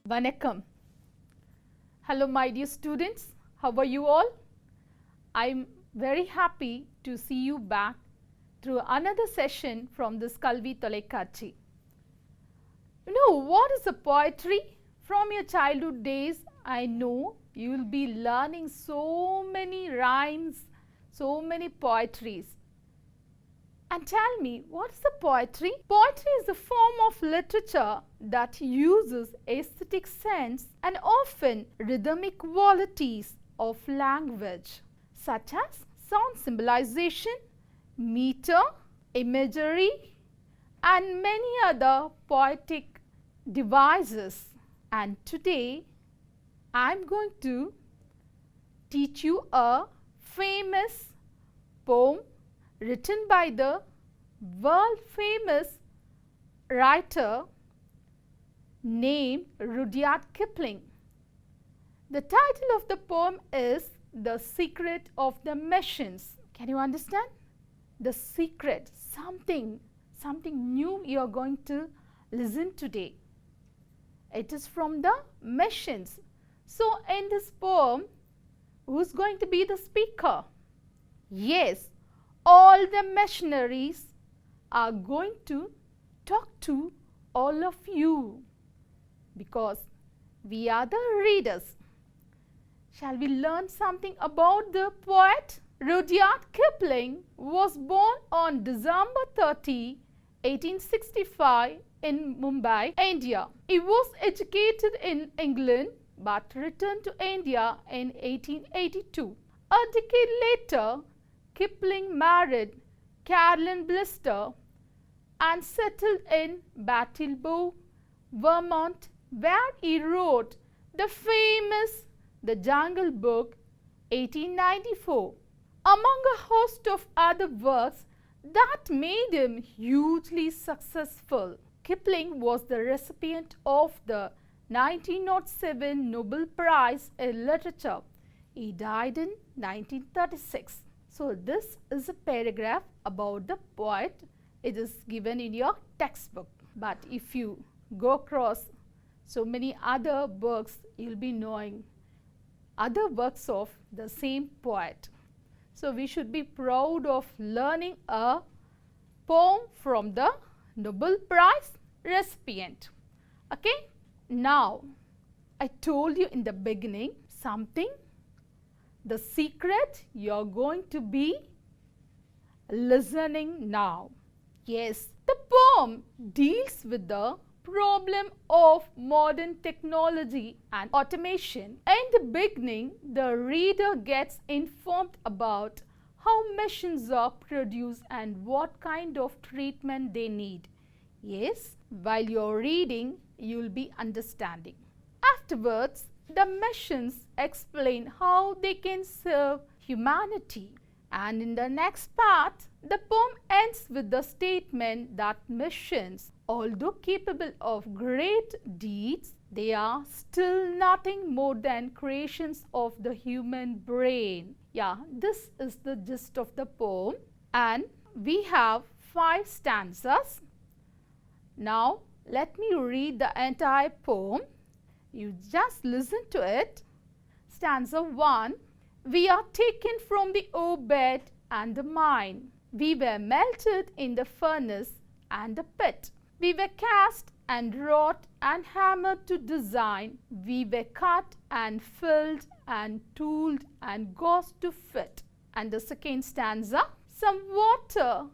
Vanakkam. Hello my dear students, how are you all? I'm very happy to see you back through another session from this Kalvi Tolekachi. You know what is a poetry? From your childhood days, I know you will be learning so many rhymes, so many poetries. And tell me, what is the poetry? Poetry is a form of literature that uses aesthetic sense and often rhythmic qualities of language, such as sound symbolization, meter, imagery, and many other poetic devices. And today, I am going to teach you a famous poem written by the world famous writer named Rudyard Kipling. The title of the poem is The Secret of the Machines. Can you understand? The secret, something new you are going to listen today. It is from the machines. So in this poem, who's going to be the speaker? Yes, all the machineries are going to talk to all of you because we are the readers. Shall we learn something about the poet? Rudyard Kipling was born on December 30, 1865 in Mumbai, India. He was educated in England but returned to India in 1882. A decade later, Kipling married Caroline Blister and settled in Brattleboro, Vermont, where he wrote the famous The Jungle Book, 1894. Among a host of other works that made him hugely successful, Kipling was the recipient of the 1907 Nobel Prize in Literature. He died in 1936. So this is a paragraph about the poet. It is given in your textbook. But if you go across so many other books, you will be knowing other works of the same poet. So we should be proud of learning a poem from the Nobel Prize recipient. Okay? Now, I told you in the beginning something. The secret you are going to be listening now. Yes, the poem deals with the problem of modern technology and automation. In the beginning, the reader gets informed about how machines are produced and what kind of treatment they need. Yes, while you are reading, you will be understanding. Afterwards, the machines explain how they can serve humanity. And in the next part, the poem ends with the statement that machines, although capable of great deeds, they are still nothing more than creations of the human brain. Yeah, this is the gist of the poem. And we have 5 stanzas. Now, let me read the entire poem. You just listen to it. Stanza 1. We are taken from the ore bed and the mine. We were melted in the furnace and the pit. We were cast and wrought and hammered to design. We were cut and filled and tooled and gauzed to fit. And the second stanza. Some water,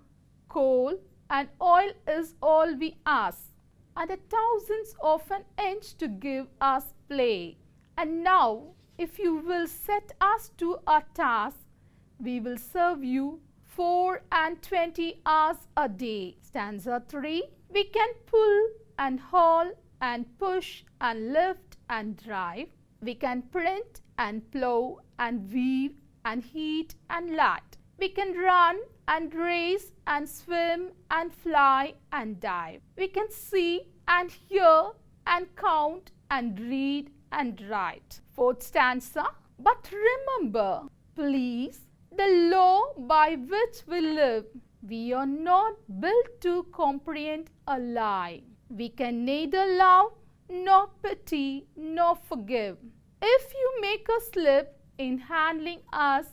coal and oil is all we ask, and the thousands of an inch to give us play. And now, if you will set us to a task, we will serve you 24 hours a day. Stanza 3. We can pull and haul and push and lift and drive. We can print and plow and weave and heat and light. We can run and race and swim and fly and dive. We can see and hear and count and read and write. 4th stanza. But remember, please, the law by which we live. We are not built to comprehend a lie. We can neither love nor pity, nor forgive. If you make a slip in handling us,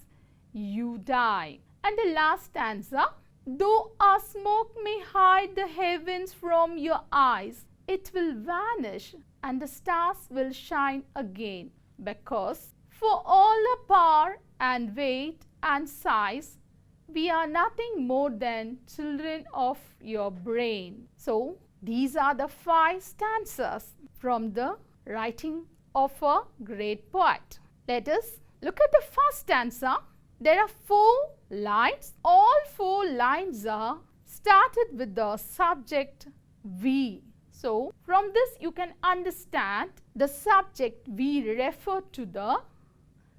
you die. And the last stanza, though our smoke may hide the heavens from your eyes, it will vanish and the stars will shine again. Because for all the power and weight and size, we are nothing more than children of your brain. So, these are the 5 stanzas from the writing of a great poet. Let us look at the first stanza. There are 4 lines. All 4 lines are started with the subject we. So, from this you can understand the subject we refer to the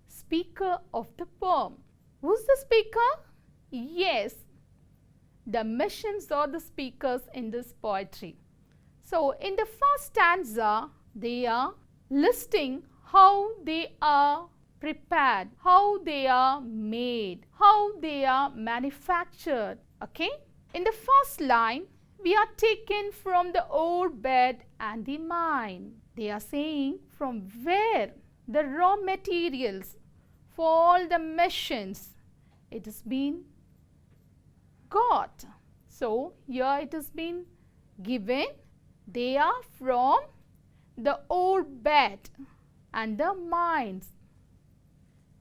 speaker of the poem. Who's the speaker? Yes, the missions are the speakers in this poetry. So, in the first stanza, they are listing how they are prepared, how they are made, how they are manufactured. Okay? In the first line, we are taken from the ore bed and the mine. They are saying from where the raw materials for all the machines it has been got. So, here it has been given they are from the ore bed and the mines.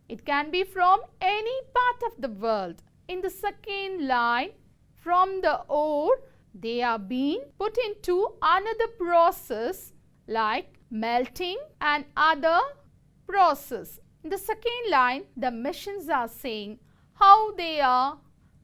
It can be from any part of the world. In the second line, from the ore, they are being put into another process like melting and other process. In the second line, the machines are saying how they are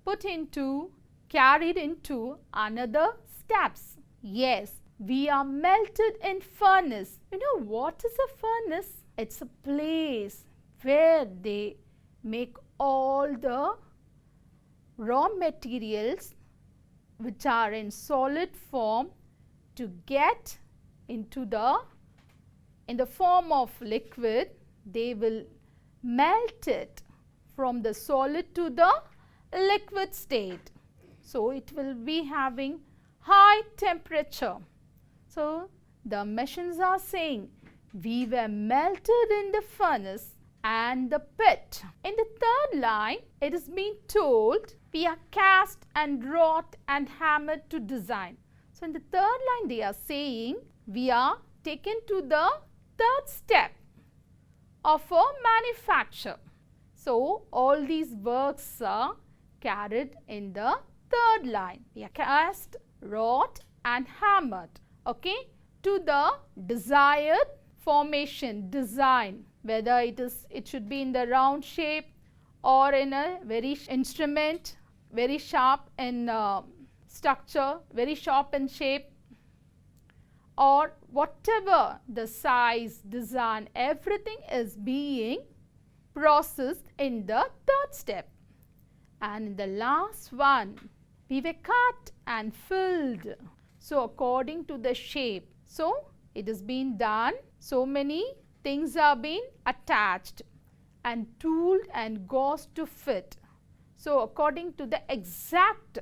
put into, carried into another steps. Yes, we are melted in furnace. You know what is a furnace? It's a place where they make all the raw materials which are in solid form to get into in the form of liquid. They will melt it from the solid to the liquid state. So, it will be having high temperature. So, the machines are saying we were melted in the furnace and the pit. In the third line, it is being told we are cast and wrought and hammered to design. So, in the third line, they are saying we are taken to the third step of a manufacture. So, all these works are carried in the third line. We are cast, wrought and hammered, okay, to the desired formation, design, whether it should be in the round shape or in a very instrument, very sharp in structure, very sharp in shape, or whatever the size, design, everything is being processed in the third step. And in the last one, we were cut and filled. So, according to the shape. So, it has been done. So many things are being attached and tooled and gauzed to fit. So, according to the exact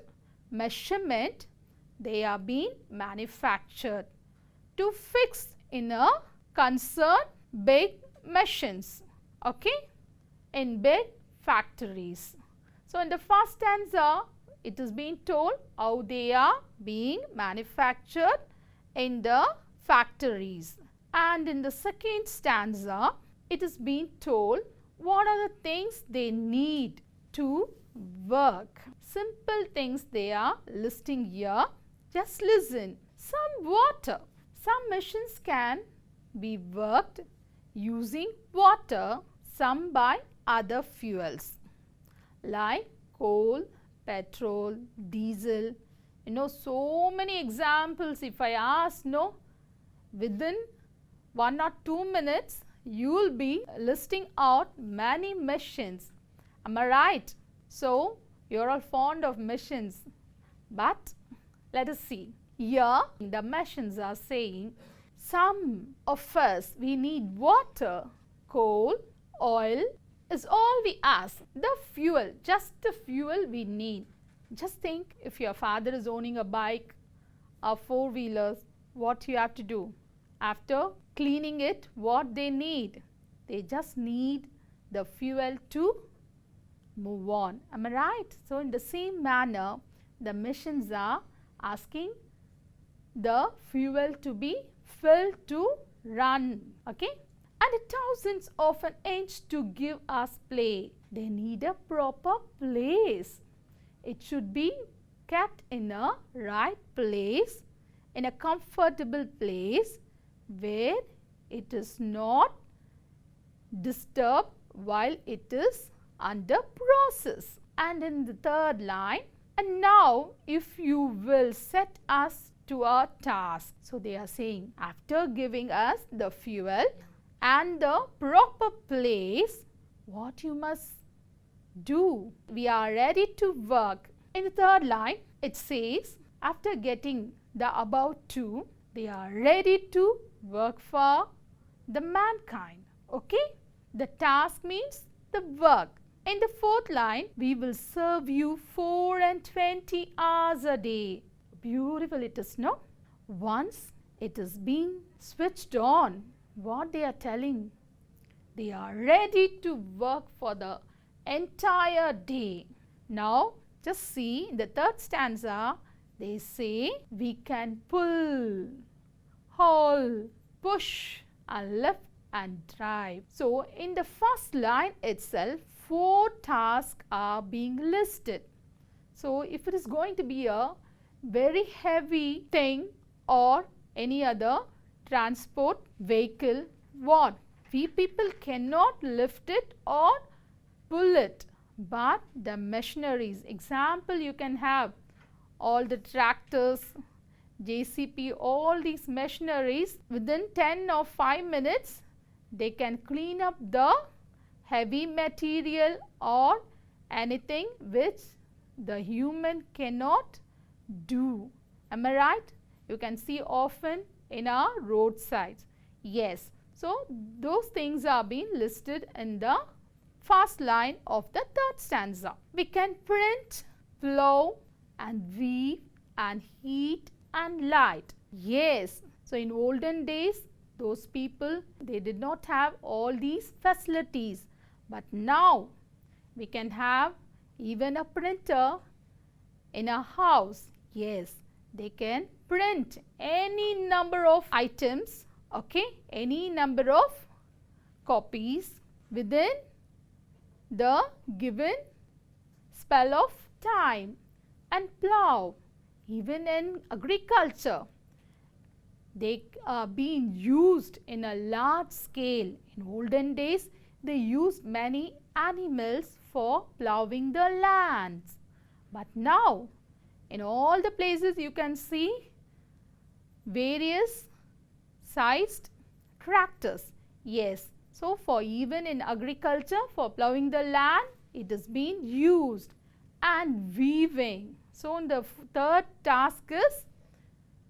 measurement, they are being manufactured to fix in a concerned big machines, okay, in big factories. So, in the first stanza, it is being told how they are being manufactured in the factories. And in the second stanza, it is being told what are the things they need to work. Simple things they are listing here. Just listen. Some water. Some machines can be worked using water, some by other fuels like coal, petrol, diesel. You know, so many examples. If I ask, no, within 1 or 2 minutes, you will be listing out many machines. Am I right? So, you are all fond of machines. But let us see. Here, the machines are saying some of us, we need water, coal, oil is all we ask. The fuel, just the fuel we need. Just think if your father is owning a bike or 4-wheelers, what you have to do? after cleaning it, what they need? They just need the fuel to move on. Am I right? So in the same manner, the machines are asking the fuel to be filled to run. Okay? And the thousands of an inch to give us play. They need a proper place. It should be kept in a right place, in a comfortable place where it is not disturbed while it is under process. And in the third line, and now if you will set us to our task. So they are saying, after giving us the fuel and the proper place, what you must do? We are ready to work. In the third line, it says, after getting the above two, they are ready to work for the mankind. Okay? The task means the work. In the fourth line, we will serve you 24 hours a day. Beautiful it is, no? Once it is being switched on, what they are telling? They are ready to work for the entire day. Now, just see in the third stanza, they say we can pull, haul, push and lift and drive. So, in the first line itself, 4 tasks are being listed. So, if it is going to be a very heavy thing or any other transport vehicle, what? We people cannot lift it or pull it, but the machineries, example you can have all the tractors, JCB, all these machineries, within 10 or 5 minutes they can clean up the heavy material or anything which the human cannot do. Am I right? You can see often in our roadsides. Yes. So, those things are being listed in the first line of the third stanza. We can print, plow and weave and heat and light. Yes. So, in olden days, those people, they did not have all these facilities. But now, we can have even a printer in a house. Yes, they can print any number of items, okay, any number of copies within the given spell of time. And plow, even in agriculture, they are being used in a large scale. In olden days, they used many animals for plowing the lands. But now, in all the places you can see various sized tractors. Yes, so for even in agriculture, for plowing the land, it is being used. And weaving. So, the third task is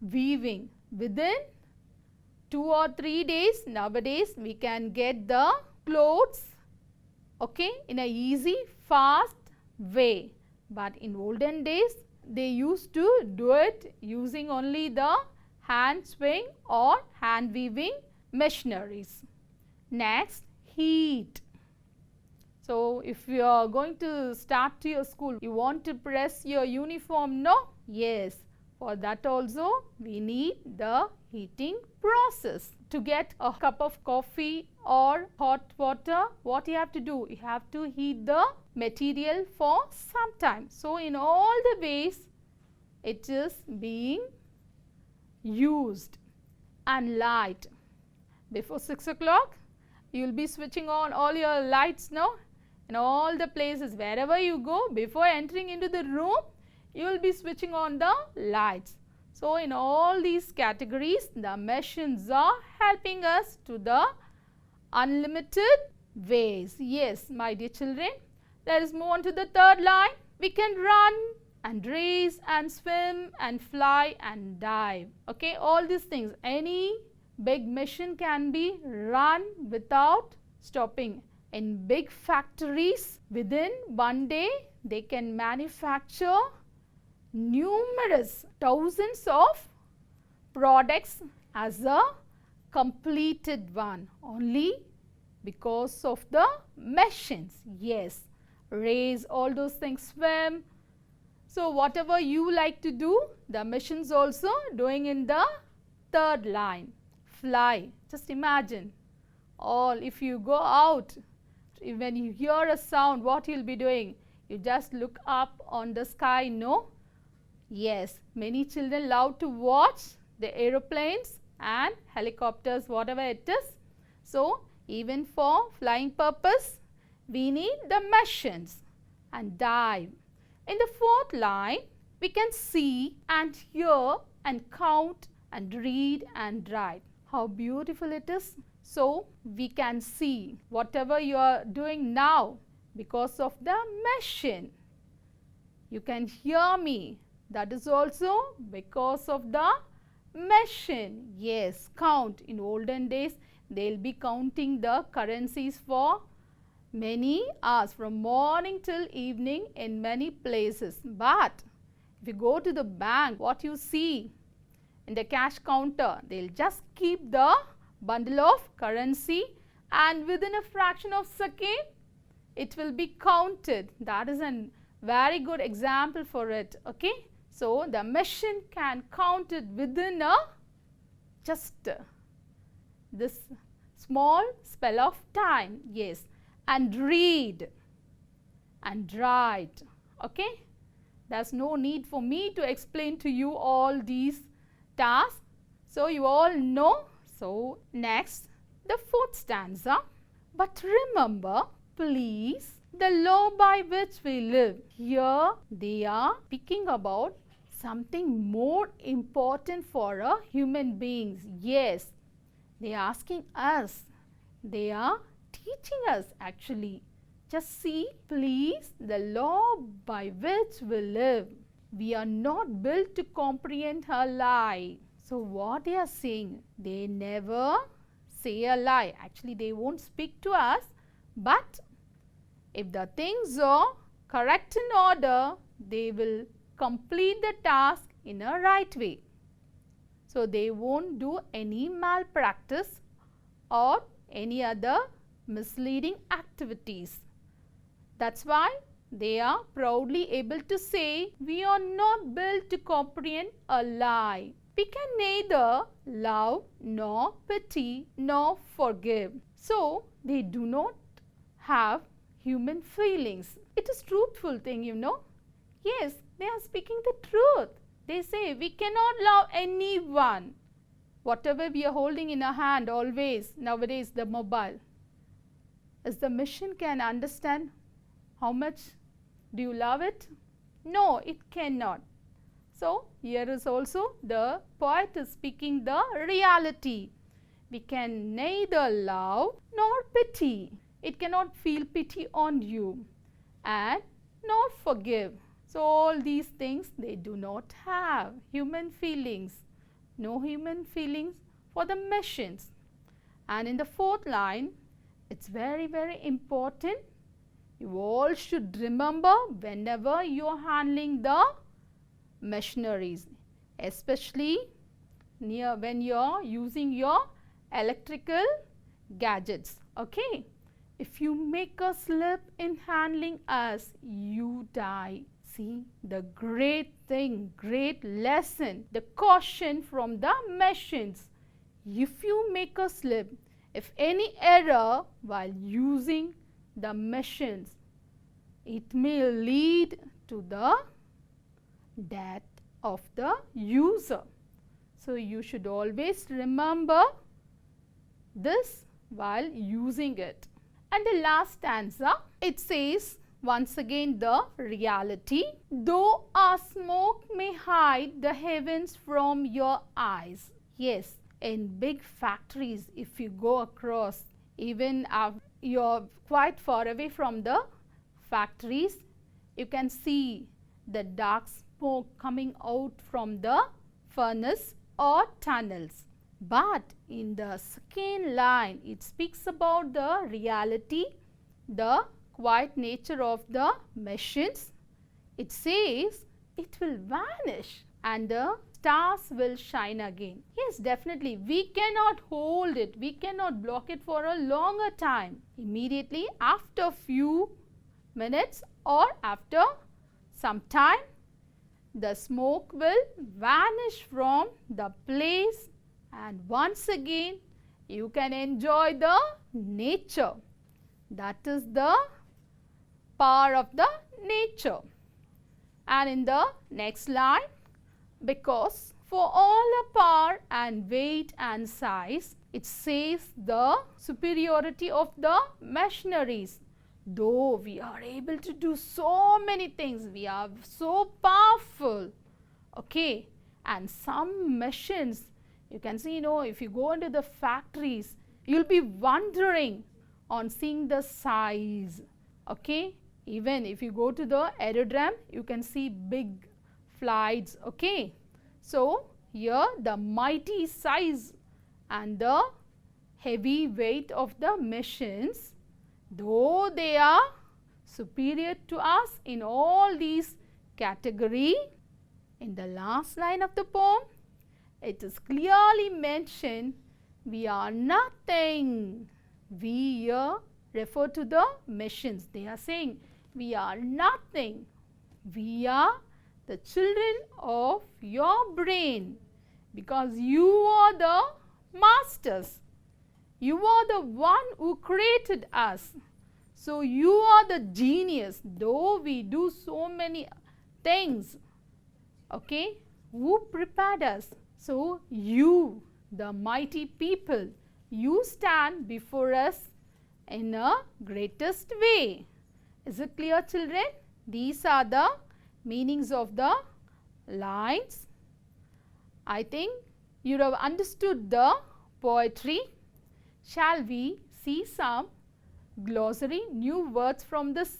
weaving. Within 2 or 3 days, nowadays we can get the clothes, okay, in a easy, fast way. But in olden days, they used to do it using only the hand swing or hand weaving machineries. Next, heat. So, if you are going to start to your school, you want to press your uniform, no? Yes, for that also we need the heating process. To get a cup of coffee or hot water, what you have to do? You have to heat the material for some time. So, in all the ways it is being used. And light. Before 6 o'clock, you will be switching on all your lights now. In all the places, wherever you go, before entering into the room, you will be switching on the lights. So, in all these categories, the machines are helping us to the unlimited ways. Yes, my dear children, let us move on to the third line. We can run and race and swim and fly and dive. Okay, all these things. Any big machine can be run without stopping. In big factories, within one day, they can manufacture numerous thousands of products as a completed one only because of the machines. Yes, race, all those things, swim. So whatever you like to do, the machines also doing in the third line. Fly, just imagine. All, if you go out, when you hear a sound, what you'll be doing? You just look up on the sky, no? Yes, many children love to watch the aeroplanes and helicopters, whatever it is. So even for flying purpose, we need the machines. And dive. In the fourth line, we can see and hear and count and read and write. How beautiful it is. So we can see whatever you are doing now because of the machine. You can hear me. That is also because of the machine. Yes, count. In olden days, they will be counting the currencies for many hours, from morning till evening in many places. But if you go to the bank, what you see in the cash counter, they will just keep the bundle of currency, and within a fraction of second, it will be counted. That is a very good example for it. Okay. So the machine can count it within a just this small spell of time. Yes. And read and write. Okay. There's no need for me to explain to you all these tasks. So you all know. So next, the fourth stanza. But remember, please, the law by which we live. Here they are speaking about something more important for a human beings. Yes, they are asking us. They are teaching us actually. Just see, please, the law by which we live. We are not built to comprehend a lie. So what they are saying, they never say a lie. Actually, they won't speak to us, but if the things are correct in order, they will complete the task in a right way. So they won't do any malpractice or any other misleading activities. That's why they are proudly able to say, we are not built to comprehend a lie. We can neither love nor pity nor forgive. So they do not have human feelings. It is truthful thing, you know. Yes, they are speaking the truth. They say we cannot love anyone. Whatever we are holding in our hand always, nowadays the mobile. Is the machine can understand how much do you love it? No, it cannot. So here is also the poet is speaking the reality. We can neither love nor pity. It cannot feel pity on you and nor forgive. So all these things they do not have human feelings. No human feelings for the machines. And in the fourth line, it's very, very important. You all should remember whenever you are handling the machineries, especially when you are using your electrical gadgets. Okay. If you make a slip in handling us, you die. See the great thing, great lesson, the caution from the machines. If you make a slip, if any error while using the machines, it may lead to the death of the user. So you should always remember this while using it. And the last stanza, it says once again the reality. Though a smoke may hide the heavens from your eyes. Yes, in big factories, if you go across, even you're quite far away from the factories, you can see the dark smoke coming out from the furnace or tunnels. But in the second line, it speaks about the reality, the quiet nature of the machines. It says it will vanish. and the stars will shine again. Yes, definitely. We cannot hold it. We cannot block it for a longer time. Immediately after few minutes or after some time, the smoke will vanish from the place, and once again you can enjoy the nature. That is the power of the nature. And in the next line, because for all the power and weight and size, it says the superiority of the machineries. Though we are able to do so many things, we are so powerful, okay, and some machines, you can see, if you go into the factories, you'll be wondering on seeing the size, okay. Even if you go to the aerodrome, you can see big flights, okay. So here the mighty size and the heavy weight of the machines, though they are superior to us in all these categories, in the last line of the poem, it is clearly mentioned, we are nothing. We here refer to the machines. They are saying, we are nothing. We are the children of your brain, because you are the masters. You are the one who created us. So you are the genius. Though we do so many things, okay, who prepared us? So you, the mighty people, you stand before us in a greatest way. Is it clear, children? These are the meanings of the lines. I think you have understood the poetry. Shall we see some glossary, new words from this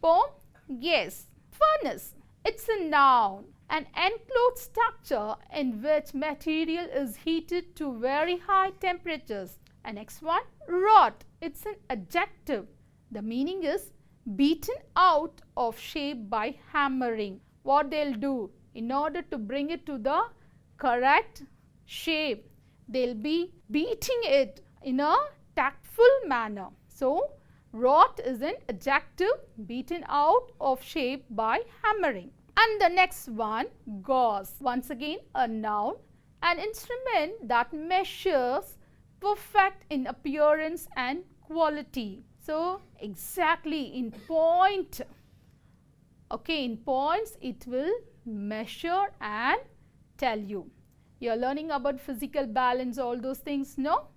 poem? Yes. Furnace. It's a noun, an enclosed structure in which material is heated to very high temperatures. And next one, wrought. It's an adjective. The meaning is beaten out of shape by hammering. What they'll do, in order to bring it to the correct shape, they'll be beating it in a tactful manner. So wrought is an adjective, beaten out of shape by hammering. And the next one, gauze. Once again a noun, an instrument that measures perfect in appearance and quality. So exactly in point, okay, in points it will measure and tell you. You are learning about physical balance, all those things, no?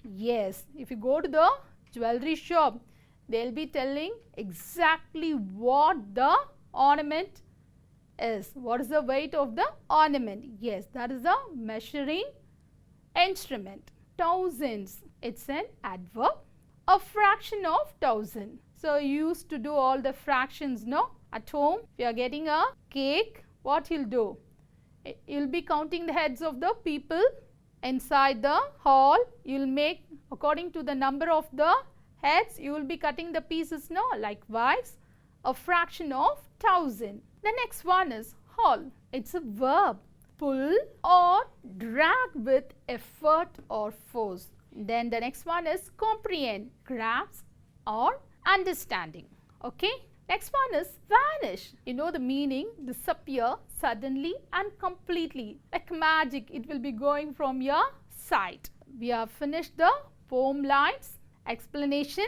Yes. If you go to the jewelry shop, they'll be telling exactly what the ornament is. What is the weight of the ornament? Yes, that is a measuring instrument. Thousands, it's an adverb. A fraction of 1,000. So you used to do all the fractions, no? At home, if you are getting a cake, what you'll do? You'll be counting the heads of the people inside the hall. You'll make according to the number of the heads, you will be cutting the pieces, no? Likewise, a fraction of 1,000. The next one is haul. It's a verb. Pull or drag with effort or force. Then the next one is comprehend, grasp or understanding. Okay. Next one is vanish. You know the meaning, disappear suddenly and completely. Like magic, it will be going from your sight. We have finished the poem lines. Explanation.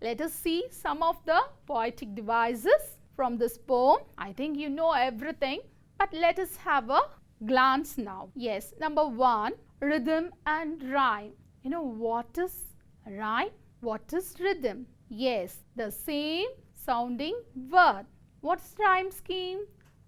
Let us see some of the poetic devices from this poem. I think you know everything, but let us have a glance now. Yes, number one, rhythm and rhyme. You know what is rhyme? What is rhythm? Yes, the same sounding word. What's rhyme scheme?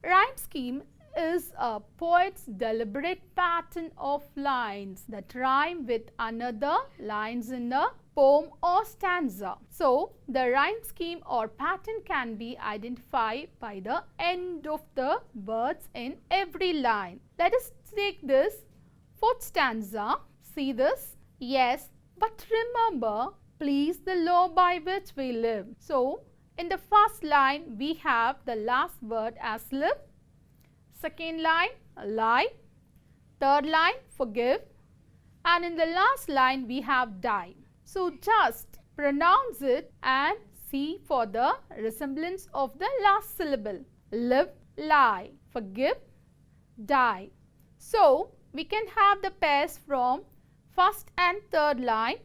Rhyme scheme is a poet's deliberate pattern of lines that rhyme with another lines in a poem or stanza. So, the rhyme scheme or pattern can be identified by the end of the words in every line. Let us take this fourth stanza. See this? Yes, but remember, please, the law by which we live. So, in the first line, we have the last word as live. Second line, lie. Third line, forgive. And in the last line, we have die. So just pronounce it and see for the resemblance of the last syllable. Live, lie, forgive, die. So we can have the pairs from first and third line,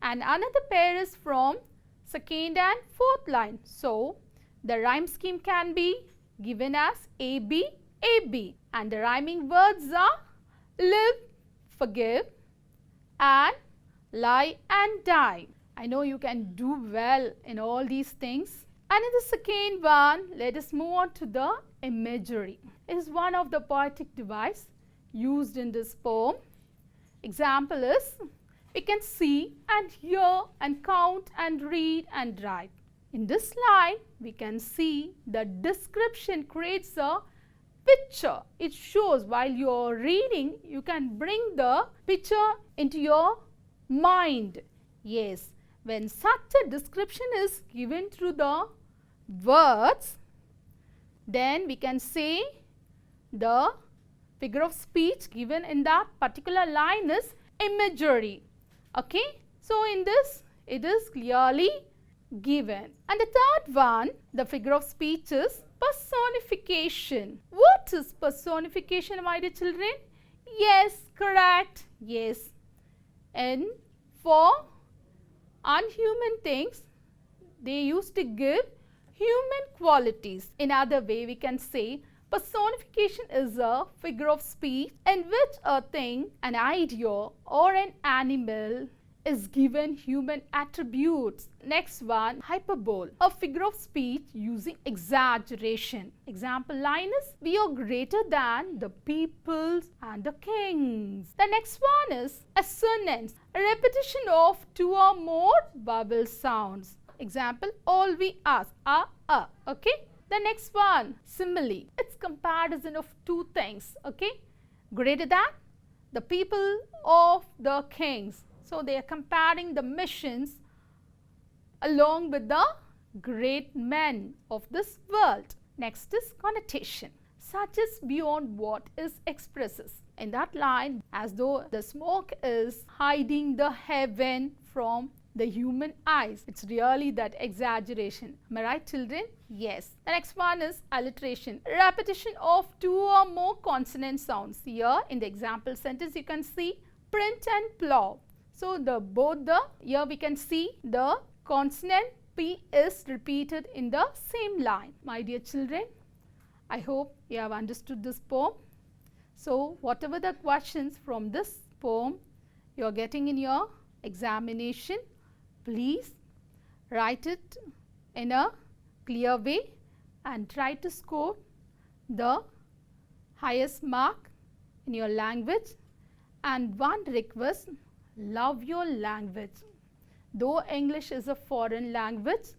and another pair is from second and fourth line. So the rhyme scheme can be given as AB, AB, and the rhyming words are live, forgive, and lie and die. I know you can do well in all these things. And in the second one, let us move on to the imagery. It is one of the poetic device used in this poem. Example is, we can see and hear and count and read and write. In this line, we can see the description creates a picture. It shows while you are reading, you can bring the picture into your mind. Yes, when such a description is given through the words, then we can say the figure of speech given in that particular line is imagery. Okay, so in this it is clearly given. And the third one, the figure of speech is personification. What is personification, my dear children? Yes, correct. Yes. And for unhuman things, they used to give human qualities. In other way, we can say personification is a figure of speech in which a thing, an idea or an animal is given human attributes. Next one, hyperbole, a figure of speech using exaggeration. Example line is, we are greater than the peoples and the kings. The next one is assonance, a repetition of two or more vowel sounds. Example, all we ask, okay. The next one, simile, it's comparison of two things, okay. Greater than the people of the kings. So they are comparing the missions along with the great men of this world. Next is connotation, such as beyond what is expresses. In that line, as though the smoke is hiding the heaven from the human eyes. It's really that exaggeration. Am I right, children? Yes. The next one is alliteration, repetition of two or more consonant sounds. Here in the example sentence, you can see print and plow. So here we can see the consonant P is repeated in the same line. My dear children, I hope you have understood this poem. So whatever the questions from this poem you are getting in your examination, please write it in a clear way and try to score the highest mark in your language. And one request, love your language. Though English is a foreign language,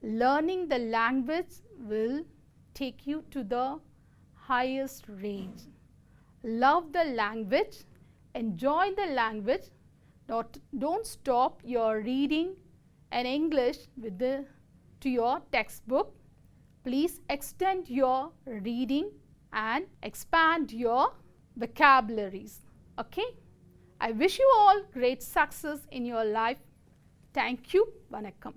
learning the language will take you to the highest range. Love the language, enjoy the language. Don't stop your reading in English to your textbook. Please extend your reading and expand your vocabularies. Okay? I wish you all great success in your life. Thank you. Vanakkam.